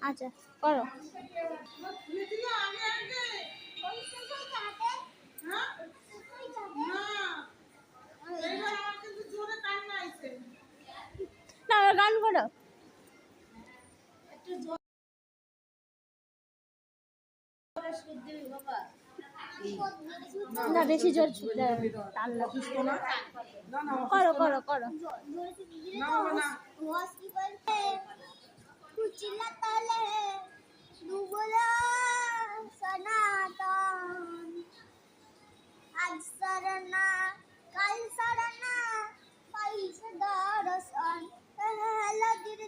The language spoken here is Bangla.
আচ্ছা করো। না গান করো। না বেশি জোর টান না। করো করো করো। आज सरना काल सरना पैसे दरसन हेला गिर